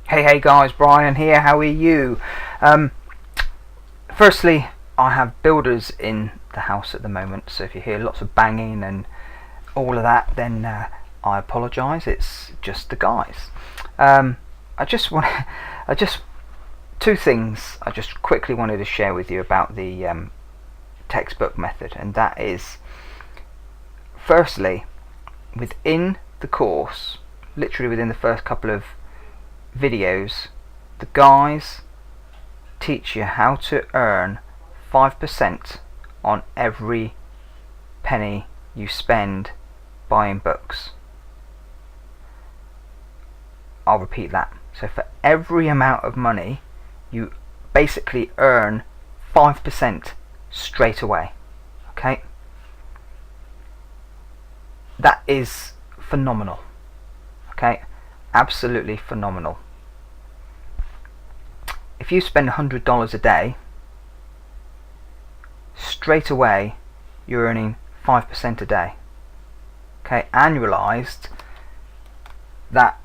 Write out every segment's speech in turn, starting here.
Hey guys, Brian here, how are you? Firstly, I have builders in the house at the moment, so if you hear lots of banging and all of that, then I apologise, it's just the guys. Two things I just quickly wanted to share with you about the textbook method, and that is, firstly, within the course, literally within the first couple of videos, the guys teach you how to earn 5% on every penny you spend buying books. I'll repeat that. So for every amount of money, you basically earn 5% straight away. Okay? That is phenomenal. Okay? Absolutely phenomenal. If you spend $100 a day, straight away you're earning 5% a day. Okay, annualized, that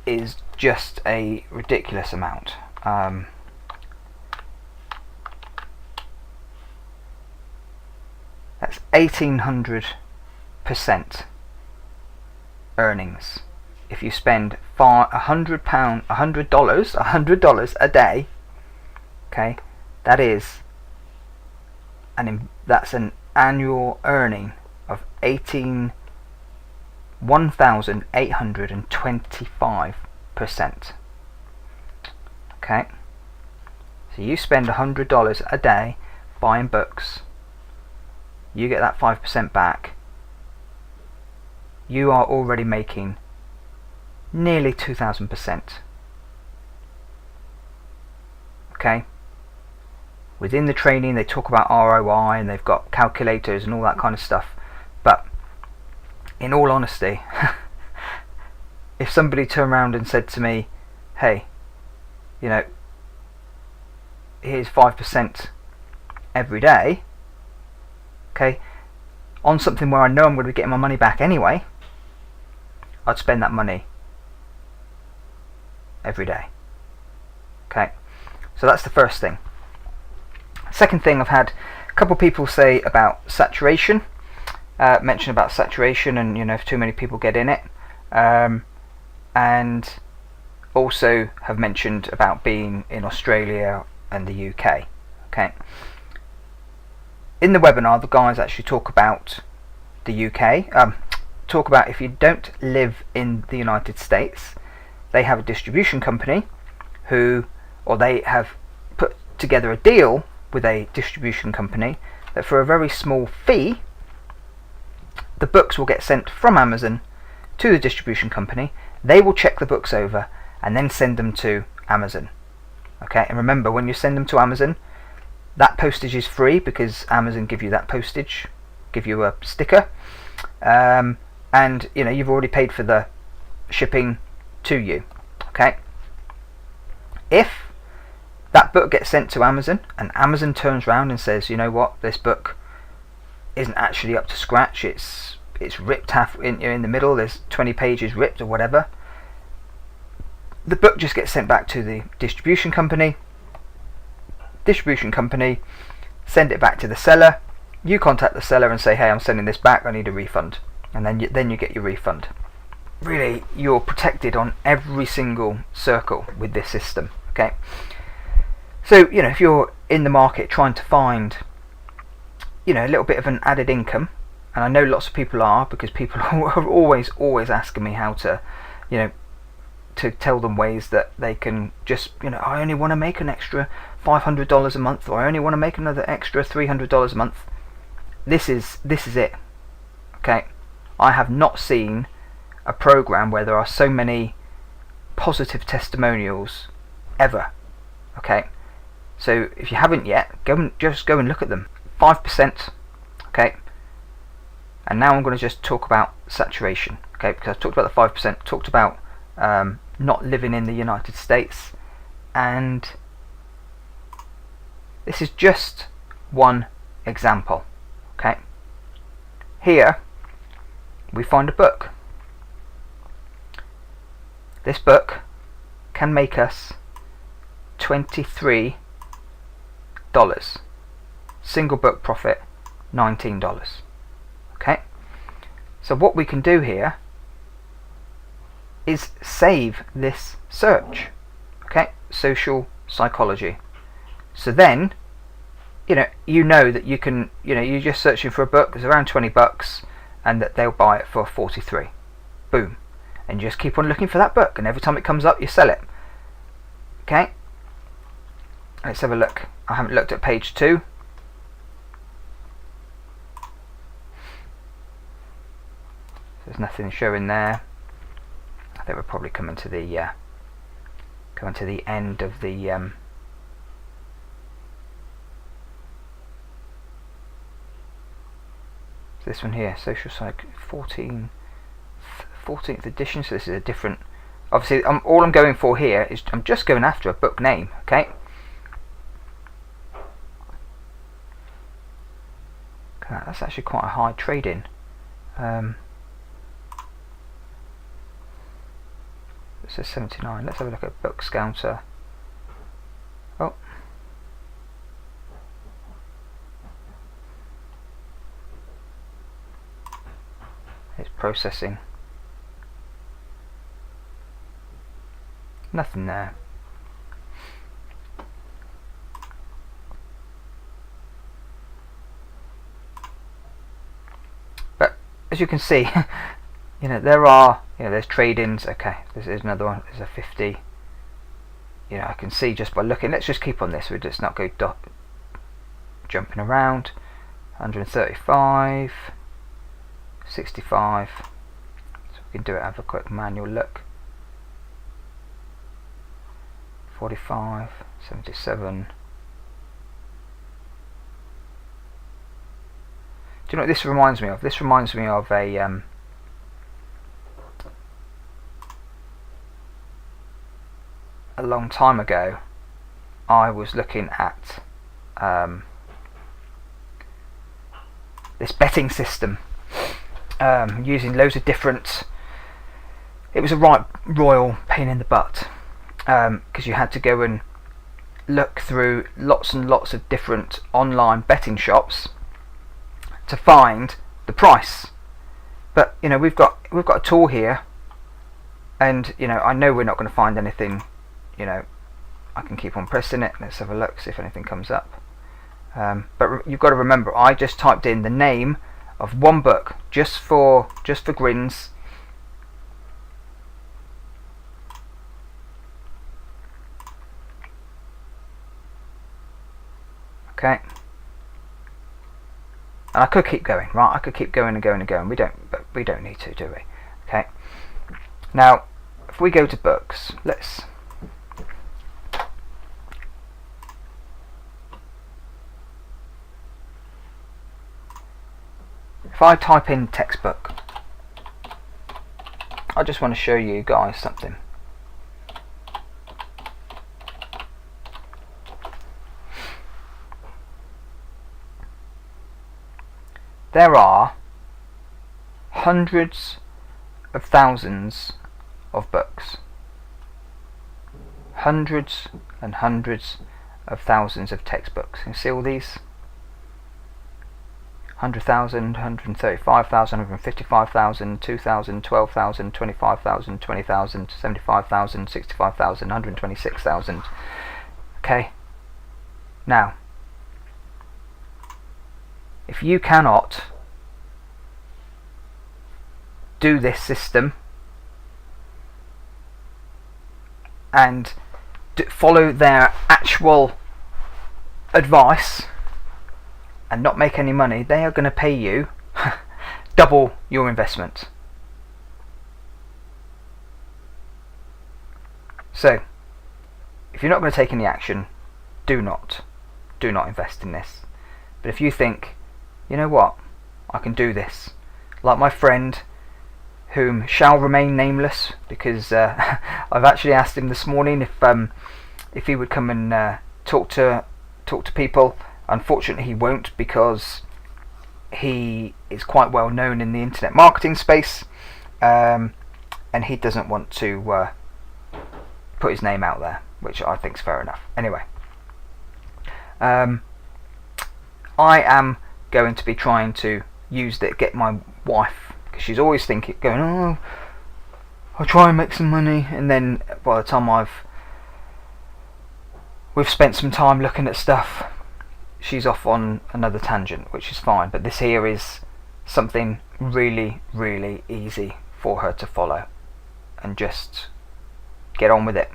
is just a ridiculous amount. That's 1800% earnings. If you spend $100 a day, okay, that's an annual earning of 1,825%. Okay, so you spend $100 a day buying books, you get that 5% back, you are already making nearly 2,000%. Okay, within the training they talk about ROI and they've got calculators and all that kind of stuff, but in all honesty, if somebody turned around and said to me, hey, here's 5% every day, okay, on something where I know I'm going to be getting my money back anyway, I'd spend that money every day. Okay, so that's the first thing. Second thing, I've had a couple of people say about saturation, mention about saturation and if too many people get in it, and also have mentioned about being in Australia and the UK. Okay, in the webinar the guys actually talk about the UK, talk about if you don't live in the United States, they have a distribution company they have put together a deal with a distribution company that for a very small fee, the books will get sent from Amazon to the distribution company. They will check the books over and then send them to Amazon. Okay, and remember, when you send them to Amazon, that postage is free because Amazon give you that postage, give you a sticker, and you've already paid for the shipping to you. Okay, if that book gets sent to Amazon and Amazon turns around and says, you know what, this book isn't actually up to scratch, it's ripped half in the middle, there's 20 pages ripped or whatever, the book just gets sent back to the distribution company send it back to the seller, you contact the seller and say, hey, I'm sending this back, I need a refund, and then you get your refund. Really, you're protected on every single circle with this system. Okay, so if you're in the market trying to find a little bit of an added income, and I know lots of people are, because people are always asking me how to to tell them ways that they can just I only want to make an extra $500 a month, or I only want to make another extra $300 a month. This is it. Okay, I have not seen a program where there are so many positive testimonials ever. Okay, so if you haven't yet, just go and look at them. 5%. Okay, and now I'm going to just talk about saturation. Okay, because I've talked about the 5%, talked about not living in the United States, and this is just one example. Okay, here we find a book. This book can make us $23. Single book profit $19. Okay, so what we can do here is save this search. Okay, social psychology. So then you know that you can, you're just searching for a book, it's around $20, and that they'll buy it for 43. Boom. And you just keep on looking for that book, and every time it comes up you sell it. Okay, let's have a look. I haven't looked at page 2. There's nothing showing there. I think we're probably coming to the end of the this one here, social psych 14th edition. So this is a different, obviously all I'm going for here is I'm just going after a book name. Okay, that's actually quite a high trade-in. It says 79. Let's have a look at Book Scouter. Oh, it's processing. Nothing there. But as you can see, there are, there's trade-ins. Okay, this is another one. There's a 50. I can see just by looking. Let's just keep on this. We'll just not go jumping around. 135, 65. So we can do it. Have a quick manual look. 45, 77. Do you know what this reminds me of? This reminds me of a long time ago. I was looking at this betting system, using loads of different. It was a right royal pain in the butt, because you had to go and look through lots and lots of different online betting shops to find the price. But we've got a tool here, and I know we're not going to find anything. I can keep on pressing it. Let's have a look, see if anything comes up. But you've got to remember, I just typed in the name of one book just for grins. Okay, and I could keep going, right? I could keep going and going and going. But we don't need to, do we? Okay. Now, if we go to books, let's. If I type in textbook, I just want to show you guys something. There are hundreds of thousands of books. Hundreds and hundreds of thousands of textbooks. You see all these? 100,000, 135,000, 155,000, 2,000, 12,000, 25,000, 20,000, 75,000, 65,000, 126,000. Okay. Now, if you cannot do this system and follow their actual advice and not make any money, they are going to pay you double your investment. So, if you're not going to take any action, do not invest in this. But if you think, you know what, I can do this, like my friend, whom shall remain nameless, because I've actually asked him this morning if he would come and talk to people. Unfortunately, he won't, because he is quite well known in the internet marketing space, and he doesn't want to put his name out there, which I think is fair enough. Anyway, I am going to be trying to use that, get my wife, because she's always thinking, going, oh, I'll try and make some money, and then by the time we've spent some time looking at stuff, she's off on another tangent, which is fine. But this here is something really, really easy for her to follow and just get on with it,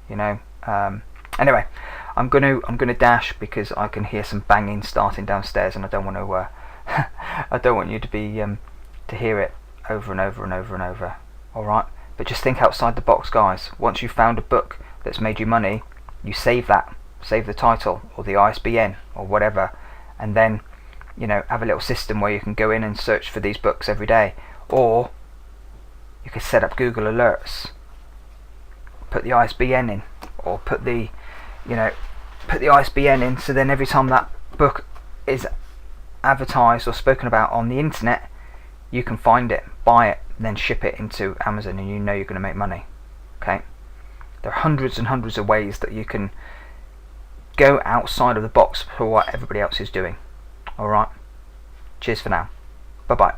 you know. Anyway, I'm gonna dash because I can hear some banging starting downstairs, and I don't want to I don't want you to be to hear it over and over and over and over. All right, but just think outside the box, guys. Once you've found a book that's made you money, you save that, save the title or the ISBN or whatever, and then, you know, have a little system where you can go in and search for these books every day. Or you could set up Google alerts, put the ISBN in, or put the ISBN in, so then every time that book is advertised or spoken about on the internet, you can find it, buy it, and then ship it into Amazon, and you know you're going to make money. Okay, there are hundreds and hundreds of ways that you can go outside of the box for what everybody else is doing. Alright, cheers for now, bye bye.